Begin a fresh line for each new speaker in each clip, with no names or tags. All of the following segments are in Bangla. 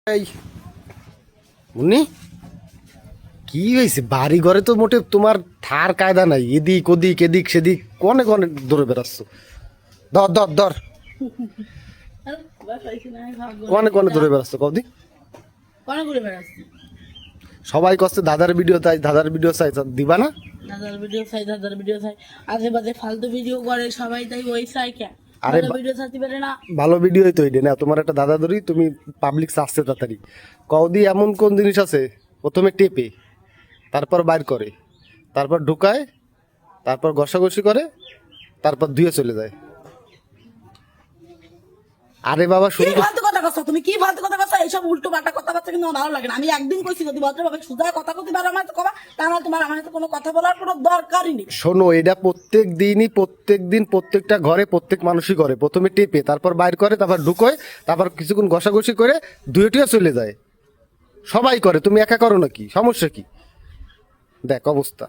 এই উনি কি হয়েছে বাড়ি ঘরে তো মোটে তোমার থার কায়দা নাই, এদিক ওদিক এদিক সেদিক কনে কনে দৌড়ে বেড়াচ্ছ। ধর ধর ধর কনে কনে দৌড়ে বেড়াচ্ছ কদি। সবাই কষ্ট দাদার ভিডিও চাই, দাদার ভিডিও চাই, দিবা না?
দাদার ভিডিও চাই আজে বাজে ফালতু ভিডিও করে সবাই, তাই ওই চাই কে?
আরে
ভিডিও চাইতে পারে না।
ভালো ভিডিওই তো না, তোমার একটা দাদা ধরি তুমি পাবলিক চাচ্ছে তাড়াতাড়ি। কদি এমন কোন জিনিস আছে প্রথমে টেপে, তারপর বাইর করে, তারপর ঢুকায়, তারপর ঘষাঘষি করে, তারপর ধুয়ে চলে যায়। আরে বাবা
কি
শুনি
ফালতু কথা কইছো তুমি? কি ফালতু কথা কইছো? এইসব উল্টো পাল্টা কথা বাচ্চা কিন্তু আমার ভালো লাগে না। আমি একদিন কইছি যদি ভদ্রভাবে সুজা কথা কইতে পারো আমার তো কবা, তাহলে তোমার আমার সাথে কোনো কথা বলার কোনো দরকারই নেই।
শোনো, এটা প্রত্যেক দিনই প্রত্যেক দিন প্রত্যেকটা ঘরে প্রত্যেক মানুষই করে। প্রথমে টেপে, তারপর বাইর করে, তারপর ঢুকোয়, তারপর কিছুক্ষণ ঘষাঘষি করে ধুয়েটিও চলে যায়। সবাই করে, তুমি একা করো নাকি? সমস্যা কি? দেখ অবস্থা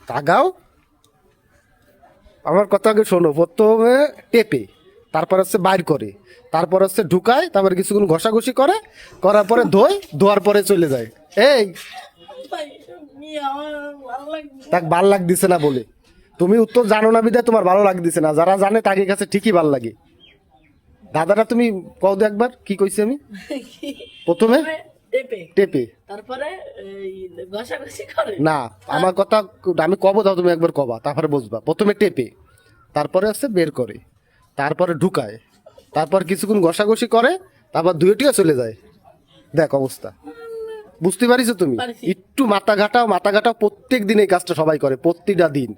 তাগাও। আমার কথা আগে শোনো, প্রথমে টেপে, তারপর হচ্ছে বাইর করে, তারপর হচ্ছে ঢুকায়, তারপর কিছুক্ষণ ঘষাঘষি করে, করার পরে ধোয়, ধোয়ার পরে চলে যায়। এই
ভাই, এসব নিয়ে আমার ভালো লাগে না।
তাক ভাল লাগতেছে না বলে তুমি উত্তর জানো না বিধায় তোমার ভালো লাগতেছে না, যারা জানে তাকে কাছে ঠিকই ভাল লাগে। দাদারা তুমি কও তো একবার কি কইছি আমি? প্রথমে
টেপে,
টেপে,
তারপরে এই ঘষাঘষি করে।
না আমার কথা আমি কব, দাও তুমি একবার কবা, তারপরে বুঝবা। প্রথমে টেপে, তারপরে হচ্ছে বের করে, তারপরে ঢুকায়, তারপর কিছুক্ষণ ঘষাঘষি করে, তারপর ধুয়েটিও চলে যায়। দেখ অবস্থা, বুঝতে পারিছো তুমি?
পারিছি।
একটু মাথা ঘাটাও, প্রত্যেক দিন এই কাজটা সবাই করে, প্রতিটা দিন।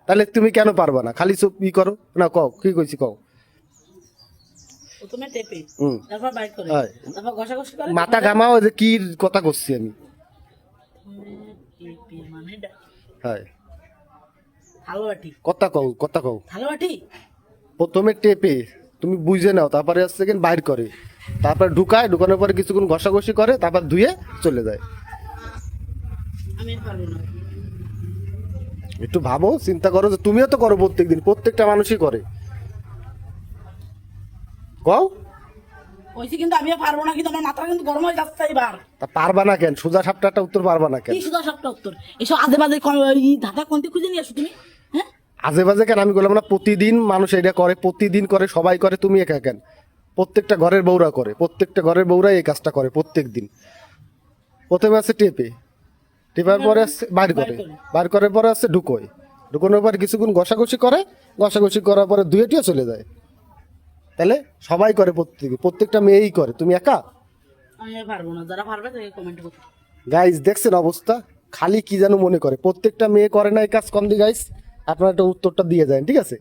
তাহলে তুমি কেন পারবা না? খালি চুপ ই করো না, কও কি কইছি কও।
প্রথমে টেপে,
হুম।
তারপর বাইর করে,
হয়।
তারপর ঘষাঘষি করে।
মাথা ঘামাও, যে কি কথা করছি আমি।
টেপে মানে
হয়,
থালবাটি,
কথা কও।
থালবাটি।
প্রথমে টেপে, তুমি বুঝে নাও, তারপরে হচ্ছে বাইর করে, তারপর ঢুকায়, ঢুকানোর পরে কিছুক্ষণ ঘষাঘষি করে, তারপর ধুয়ে চলে যায়।
আমি পারবো না।
একটু ভাবো, চিন্তা করো, যে তুমিও তো করো প্রত্যেক দিন, প্রত্যেকটা মানুষই করে। কও
কইছি কিন্তু আমিও পারবো না, কিন্তু আমার মাথা কিন্তু গরম হয়ে যাচ্ছে এবার।
তা পারবা না কেন? সোজা সাপটা একটা উত্তর পারবা না কেন?
কি সুদা সবটা উত্তর? এসব আজে বাজে ধাঁধা কোনটি খুঁজে নিয়ে আসো তুমি? হ্যাঁ,
আজে বাজে কেন আমি বললাম না? প্রতিদিন মানুষ এটা করে, প্রতিদিন করে, সবাই করে, তুমি একা কেন? প্রত্যেকটা ঘরের বউরা করে, প্রত্যেকটা ঘরের বউরাই এই কাজটা করে প্রত্যেক দিন। প্রথমে আছে টেপে, টেপার পরে আছে বাইর করে, বাইর করার পরে আছে ঢুকোয়, ঢুকানোর পর কিছুক্ষণ ঘষাঘষি করে, ঘষাঘষি করার পরে ধুয়েটিও চলে যায়। তাহলে সবাই করে, প্রত্যেকটা মেয়েই করে, তুমি একা?
আমি আর পারবো না। যারা পারবে তাকে কমেন্ট করতে।
গাইজ দেখছেন অবস্থা, খালি কি যেন মনে করে, প্রত্যেকটা মেয়ে করে না এই কাজ। কম দি গাইজ, আপনারা একটা উত্তরটা দিয়ে যায়, ঠিক আছে?